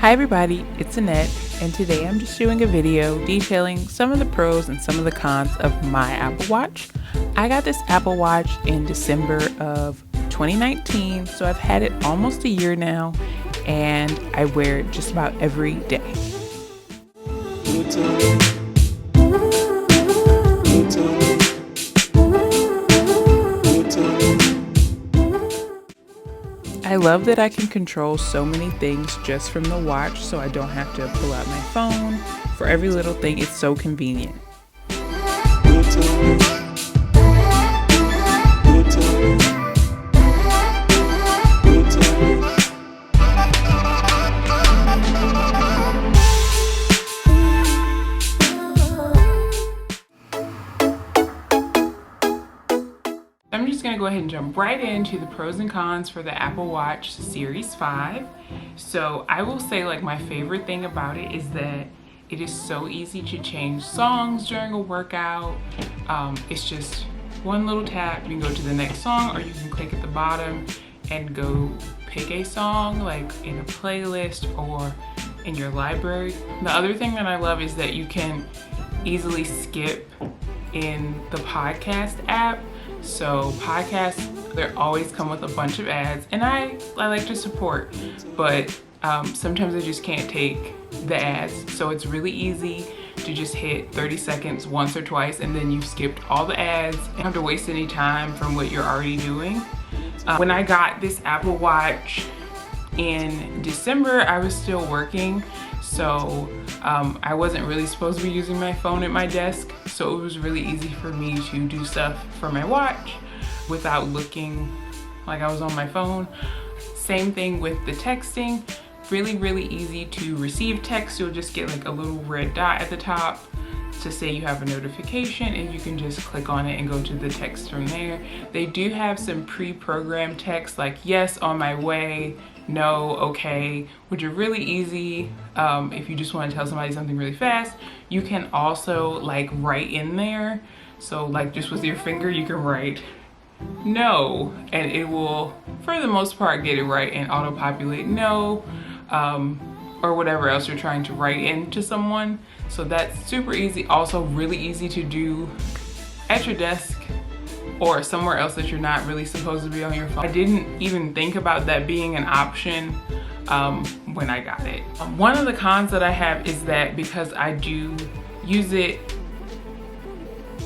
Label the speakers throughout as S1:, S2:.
S1: Hi everybody, it's Annette, and today I'm just doing a video detailing some of the pros and some of the cons of my Apple Watch. I got this Apple Watch in December of 2019, so I've had it almost a year now, and I wear it just about every day. I love that I can control so many things just from the watch, so I don't have to pull out my phone. For every little thing, it's so convenient. I'm just going to go ahead and jump right into the pros and cons for the Apple Watch Series 5. So I will say, like, my favorite thing about it is that it is so easy to change songs during a workout. It's just one little tap, you can go to the next song, or you can click at the bottom and go pick a song like in a playlist or in your library. The other thing that I love is that you can easily skip in the podcast app. So podcasts, they always come with a bunch of ads, and I like to support, but sometimes I just can't take the ads. So it's really easy to just hit 30 seconds once or twice, and then you've skipped all the ads. You don't have to waste any time from what you're already doing. When I got this Apple Watch in December, I was still working, so I wasn't really supposed to be using my phone at my desk, so it was really easy for me to do stuff for my watch without looking like I was on my phone. Same thing with the texting. Really easy to receive text. You'll just get like a little red dot at the top to say you have a notification, and you can just click on it and go to the text from there. They do have some pre-programmed text like yes, on my way, no, okay, which are really easy if you just want to tell somebody something really fast. You can also like write in there, so like just with your finger you can write no, and it will for the most part get it right and auto-populate no, or whatever else you're trying to write into someone. So that's super easy. Also really easy to do at your desk or somewhere else that you're not really supposed to be on your phone. I didn't even think about that being an option when I got it. One of the cons that I have is that because I do use it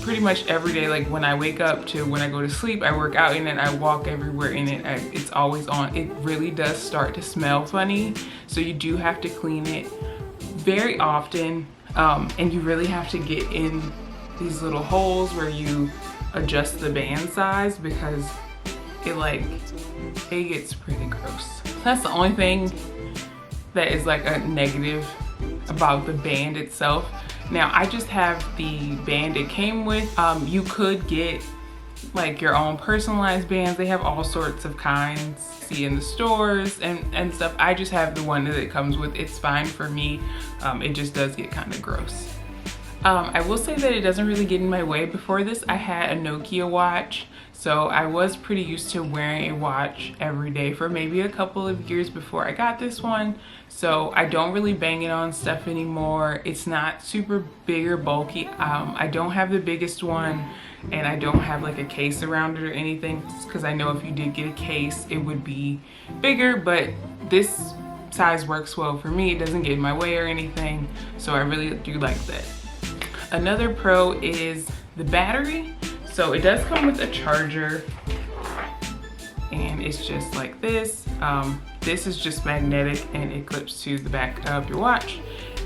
S1: pretty much every day, like when I wake up to when I go to sleep, I work out in it, I walk everywhere in it, it's always on. It really does start to smell funny, so you do have to clean it very often, and you really have to get in these little holes where you adjust the band size, because it gets pretty gross. That's the only thing that is like a negative about the band itself. Now I just have the band it came with. You could get like your own personalized bands. They have all sorts of kinds, see in the stores and stuff. I just have the one that it comes with. It's fine for me. It just does get kind of gross. I will say that it doesn't really get in my way. Before this, I had a Nokia watch, so I was pretty used to wearing a watch every day for maybe a couple of years before I got this one. So I don't really bang it on stuff anymore. It's not super big or bulky. I don't have the biggest one, and I don't have like a case around it or anything, because I know if you did get a case, it would be bigger, but this size works well for me. It doesn't get in my way or anything, so I really do like that. Another pro is the battery. So it does come with a charger, and it's just like this. This is just magnetic, and it clips to the back of your watch.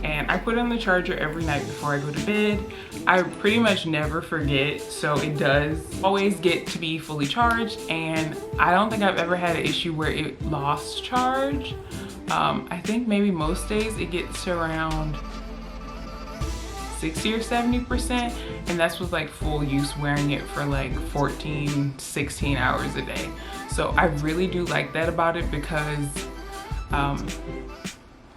S1: And I put on the charger every night before I go to bed. I pretty much never forget, so it does always get to be fully charged, and I don't think I've ever had an issue where it lost charge. I think maybe most days it gets around 60 or 70%, and that's with like full use, wearing it for like 14, 16 hours a day. So I really do like that about it, because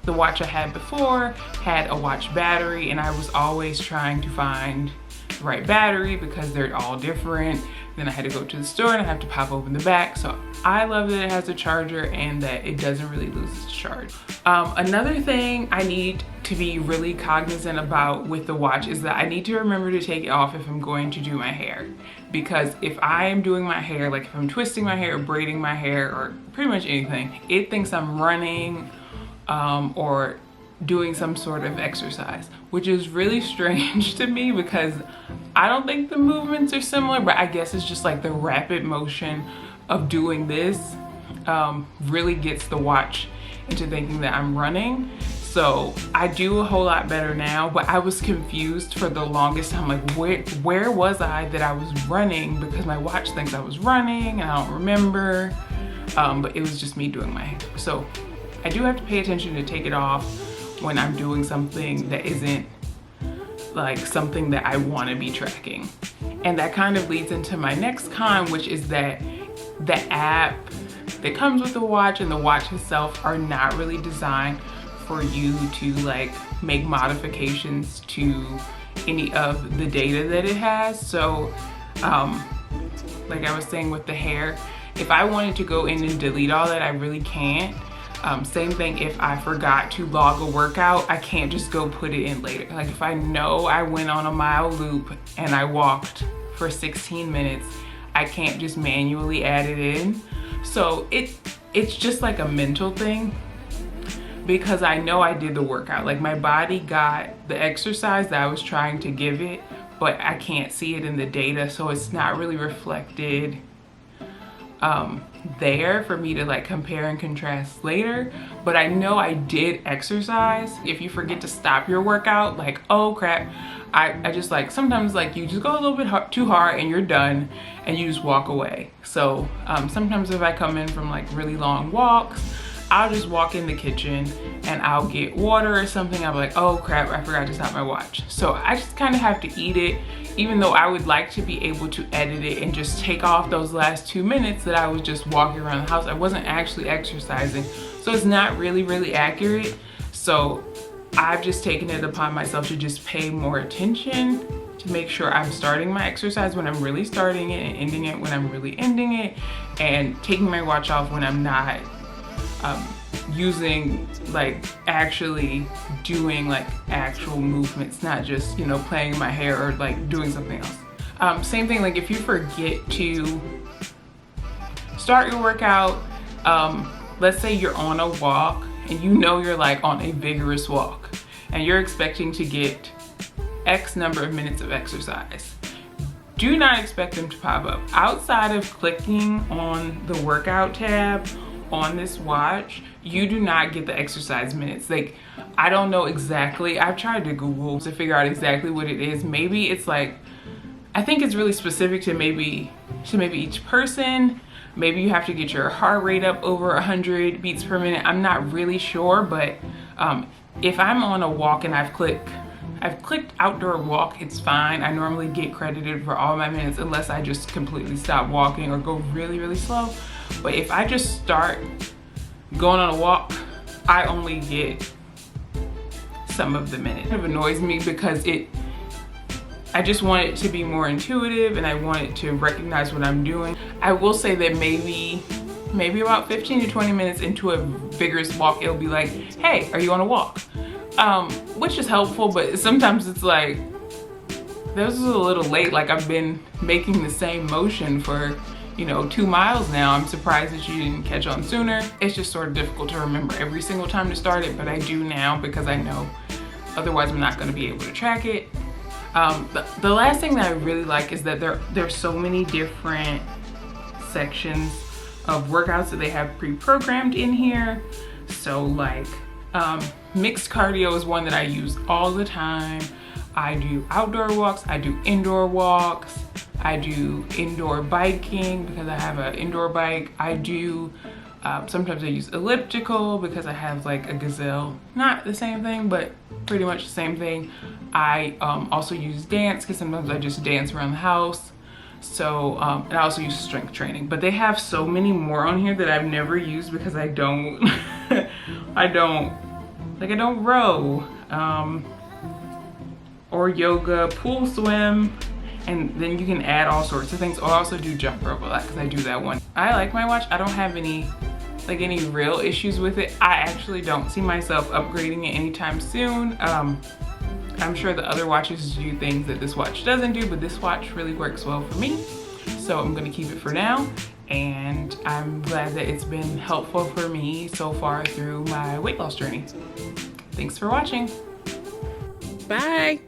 S1: the watch I had before had a watch battery, and I was always trying to find the right battery because they're all different. Then I had to go to the store and I have to pop open the back. So I love that it has a charger and that it doesn't really lose its charge. Another thing I need to be really cognizant about with the watch is that I need to remember to take it off if I'm going to do my hair. Because if I am doing my hair, like if I'm twisting my hair or braiding my hair or pretty much anything, it thinks I'm running or doing some sort of exercise, which is really strange to me because I don't think the movements are similar, but I guess it's just like the rapid motion of doing this really gets the watch into thinking that I'm running. So I do a whole lot better now, but I was confused for the longest time, like where was I that I was running, because my watch thinks I was running and I don't remember, but it was just me doing my hair. So I do have to pay attention to take it off when I'm doing something that isn't like something that I want to be tracking. And that kind of leads into my next con, which is that the app that comes with the watch and the watch itself are not really designed for you to like make modifications to any of the data that it has. So like I was saying with the hair, if I wanted to go in and delete all that, I really can't. Same thing if I forgot to log a workout, I can't just go put it in later. Like if I know I went on a mile loop and I walked for 16 minutes, I can't just manually add it in. So it's just like a mental thing, because I know I did the workout. Like my body got the exercise that I was trying to give it, but I can't see it in the data, so it's not really reflected there for me to like compare and contrast later. But I know I did exercise. If you forget to stop your workout, like, oh crap, I just like, sometimes like you just go a little bit too hard and you're done and you just walk away. So sometimes if I come in from like really long walks, I'll just walk in the kitchen and I'll get water or something. I'm like, oh crap, I forgot to stop my watch. So I just kind of have to eat it, even though I would like to be able to edit it and just take off those last 2 minutes that I was just walking around the house. I wasn't actually exercising, so it's not really accurate. So I've just taken it upon myself to just pay more attention to make sure I'm starting my exercise when I'm really starting it and ending it when I'm really ending it, and taking my watch off when I'm not using, like actually doing like actual movements, not just, you know, playing my hair or like doing something else. Same thing, like if you forget to start your workout, let's say you're on a walk and you know you're like on a vigorous walk and you're expecting to get X number of minutes of exercise. Do not expect them to pop up. Outside of clicking on the workout tab on this watch, you do not get the exercise minutes. Like, I don't know exactly. I've tried to Google to figure out exactly what it is. Maybe it's like, I think it's really specific to maybe each person. Maybe you have to get your heart rate up over 100 beats per minute. I'm not really sure, but if I'm on a walk and I've clicked outdoor walk, it's fine. I normally get credited for all my minutes unless I just completely stop walking or go really slow. But if I just start going on a walk, I only get some of the minutes. It annoys me because I just want it to be more intuitive and I want it to recognize what I'm doing. I will say that maybe about 15 to 20 minutes into a vigorous walk, it'll be like, hey, are you on a walk? Which is helpful, but sometimes it's like, this is a little late. Like I've been making the same motion for, you know, 2 miles now. I'm surprised that you didn't catch on sooner. It's just sort of difficult to remember every single time to start it, but I do now because I know otherwise I'm not going to be able to track it. The last thing that I really like is that there's so many different sections of workouts that they have pre-programmed in here. So like mixed cardio is one that I use all the time. I do outdoor walks, I do indoor walks, I do indoor biking because I have an indoor bike. I do, sometimes I use elliptical because I have like a gazelle. Not the same thing, but pretty much the same thing. I also use dance because sometimes I just dance around the house. So, and I also use strength training. But they have so many more on here that I've never used because I don't, I don't row, or yoga, pool swim. and then you can add all sorts of things. I'll also do jump rope a lot because I do that one. I like my watch. I don't have any real issues with it. I actually don't see myself upgrading it anytime soon. I'm sure the other watches do things that this watch doesn't do, but this watch really works well for me. So I'm gonna keep it for now. And I'm glad that it's been helpful for me so far through my weight loss journey. Thanks for watching. Bye.